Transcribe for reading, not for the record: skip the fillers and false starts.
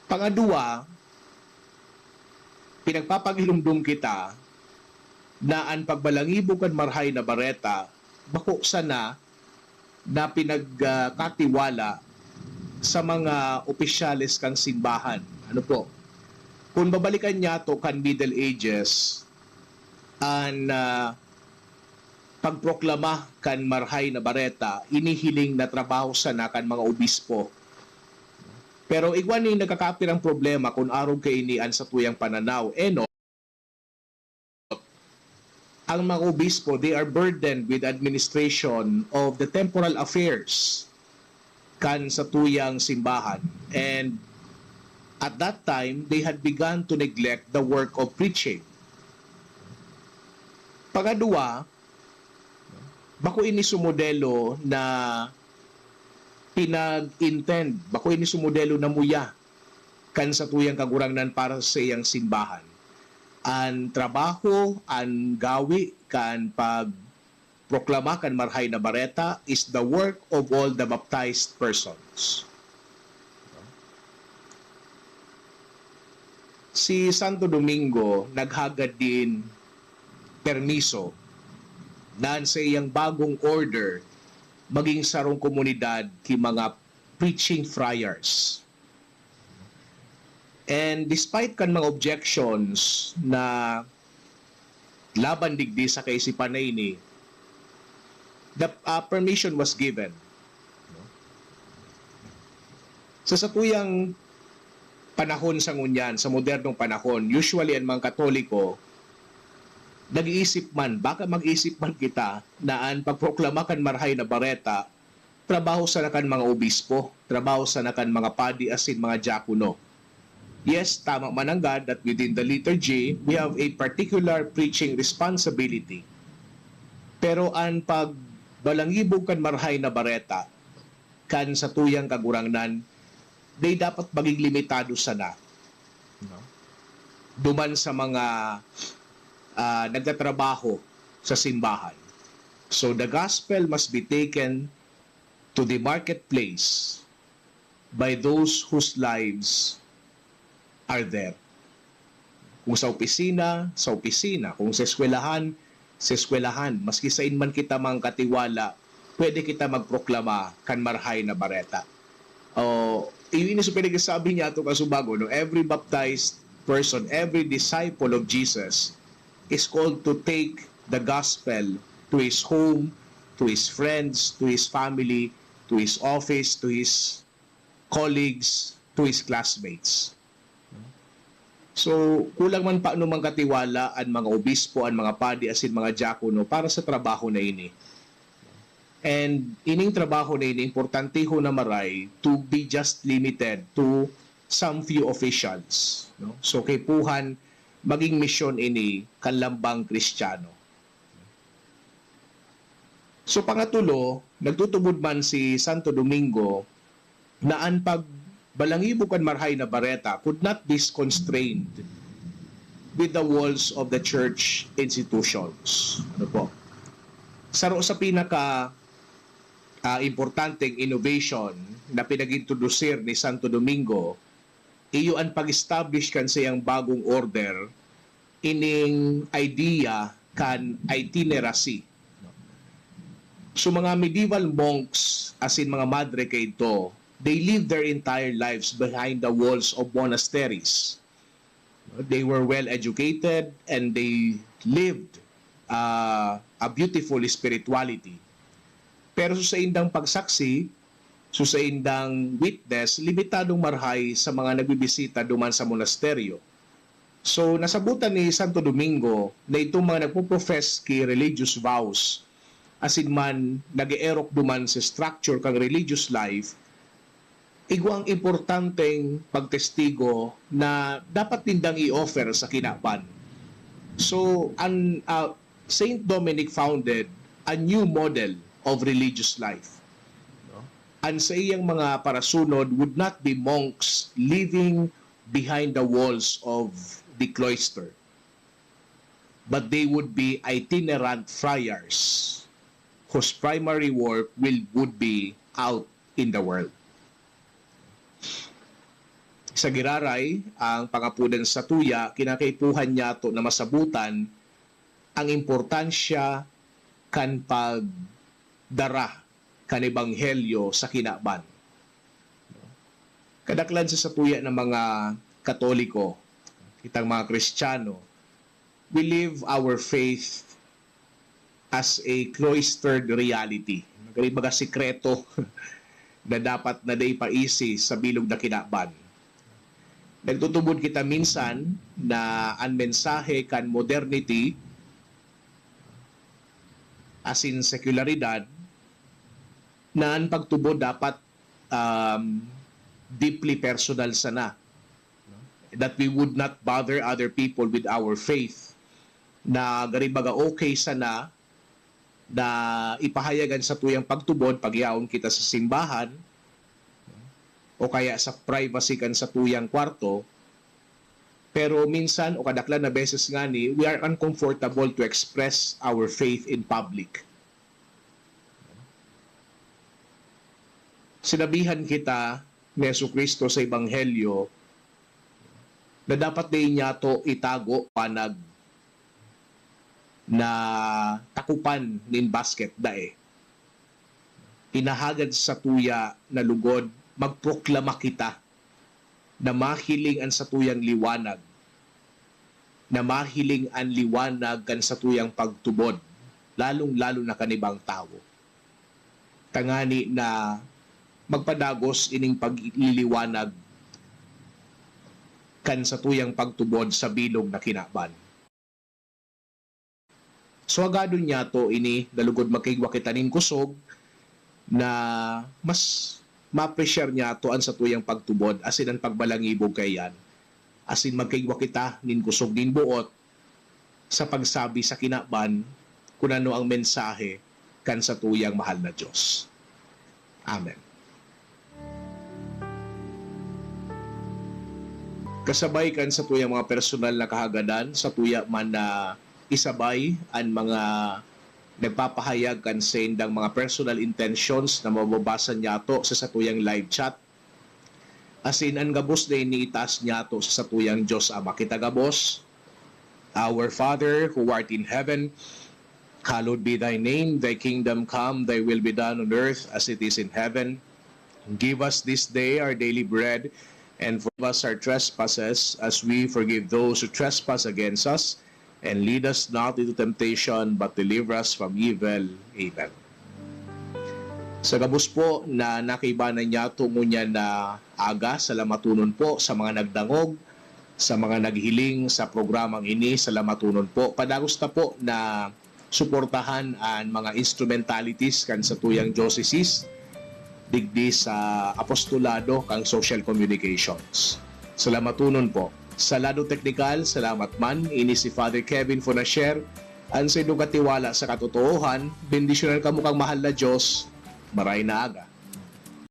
Pangadua, pinagpapagilumdum kita na ang pagbalangibog kan marhay na bareta bako sana na pinagkatiwala sa mga opisyalis kang simbahan. Ano po? Kung babalikan niya to kan Middle Ages, ang pagproklama kan marhay na bareta, inihiling na trabaho sana kan mga obispo. Pero igwan ni nagkakapir ang problema kung araw kay inian sa tuyang pananaw. No, ang mga obispo, they are burdened with administration of the temporal affairs kan sa tuyang simbahan. And at that time, they had begun to neglect the work of preaching. Pangadua, bako ini sumodelo na pinag-intend, bako ini sumodelo na muya kan sa tuyang kagurangnan para sa iyang simbahan. Ang trabaho, ang gawi, kan pagproklama kan marhay na bareta is the work of all the baptized persons. Si Santo Domingo naghagad din permiso na sa iyang bagong order maging sarong komunidad ki mga preaching friars. And despite kan mga objections na laban digdi sa kaisipan na ini, the permission was given. Sa tuyang panahon sa ngunyan, sa modernong panahon, usually ang mga Katoliko, nag-iisip man, baka mag-isip man kita na ang pagproklamakan marhay na bareta, trabaho sa nakan mga obispo, trabaho sa nakan mga padi asin mga diakono. Yes, tama man ang God that within the liturgy, we have a particular preaching responsibility. Pero ang pagbalangibog kan marhay na bareta, kan sa tuyang kagurangnan, they dapat maging limitado sana. Duman sa mga nagtatrabaho sa simbahan. So the gospel must be taken to the marketplace by those whose lives are there. Kung sa opisina, sa opisina. Kung sa eskwelahan, sa eskwelahan. Maski sa inman kita mang katiwala, pwede kita magproklama kan marhay na bareta. Yun yung pinagsasabi niya ito kasubago, no? Every baptized person, every disciple of Jesus is called to take the gospel to his home, to his friends, to his family, to his office, to his colleagues, to his classmates. So, kulang man pa anumang katiwala ang mga obispo, ang mga padi, asin mga diakono para sa trabaho na ini. And ining trabaho na ini, importante ho na maray to be just limited to some few officials. No? So, kay puhan, maging misyon ini kanlambang Kristiyano. So, pangatulo, nagtutubod man si Santo Domingo na ang pagbalangibog kan marhay na bareta could not be constrained with the walls of the church institutions. Ano po? Saro sa pinaka importanteng innovation na pinag-introducer ni Santo Domingo, iyo ang pag-establish kan sa iyang bagong order ining idea kan itineracy. So mga medieval monks, as in mga madre kay ito, they lived their entire lives behind the walls of monasteries. They were well educated and they lived a beautiful spirituality. Pero sa indang pagsaksi, sa indang witness, limitadong marhay sa mga nagbibisita duman sa monasteryo. So nasabutan ni Santo Domingo na itong mga nagpo-profess ki religious vows, asin man nag-eerok duman sa structure kang religious life, igwang importanteng pagtestigo na dapat tindang i-offer sa kinapan. So, Saint Dominic founded a new model of religious life. And sa iyang mga parasunod would not be monks living behind the walls of the cloister, but they would be itinerant friars whose primary work would be out in the world. Sa giraray, ang pangapunan sa tuya, kinakaipuhan niya to na masabutan ang importansya kan pagdara kan ebanghelyo sa kinaban. Kadaklan sa tuya ng mga Katoliko, kitang mga Kristiyano, we live our faith as a cloistered reality. Magkalibaga sikreto na dapat na day paisi sa bilog na kinaban. Nagtutubod kita minsan na ang mensahe kan modernity as in secularidad na ang pagtubod dapat deeply personal sana. That we would not bother other people with our faith. Na garibaga okay sana na ipahayagan sa tuyang pagtubod pagyaon kita sa simbahan o kaya sa privacy kan sa tuyang kwarto. Pero minsan o kadaklan na beses nga ni, we are uncomfortable to express our faith in public. Sinabihan kita ni Jesucristo sa Ebanghelyo na dapat din niya to itago panag na takupan nin basket dae. Pinahagad sa tuya na lugod, magproklama kita na mahiling ang sa tuyang liwanag, na mahiling ang liwanag kan sa tuyang pagtubod, lalong-lalo na kanibang tao. Tangani na magpadagos ining pagliliwanag kan sa tuyang pagtubod sa bilog na kinaban. So agado niya to ini dalugod makigwa kita nin kusog na mas ma-appreciate niya to an sa tuyang pagtubod asin ang pagbalangibog kayan. Asin magkigwa kita nin kusog din buot sa pagsabi sa kinaban kung ano ang mensahe kan sa tuyang mahal na Diyos. Amen. Kasabay kan sa tuyang mga personal na kahagadan, sa tuya man na isabay ang mga nagpapahayag kan sa indang mga personal intentions na mababasa niya to sa satuyang live chat. Asin ang gabos na iniitas niya to sa satuyang Diyos Ama. Kita gabos, Our Father who art in heaven, hallowed be thy name, thy kingdom come, thy will be done on earth as it is in heaven. Give us this day our daily bread, and forgive us our trespasses as we forgive those who trespass against us. And lead us not into temptation, but deliver us from evil. Amen. Sa gabos po na nakibanan niya tungo niya na aga, salamatunon po sa mga nagdangog, sa mga naghiling sa programang ini, salamatunon po. Padagos na po na suportahan ang mga instrumentalities kan sa tuyang diocese, digdi sa apostolado kang social communications. Salamatunon po. Sa lado teknikal, salamat man, ini si Father Kevin Fonasher, ang sa katiwala sa katotohanan, bendisyonan ka mukhang mahal na Diyos, maray na aga.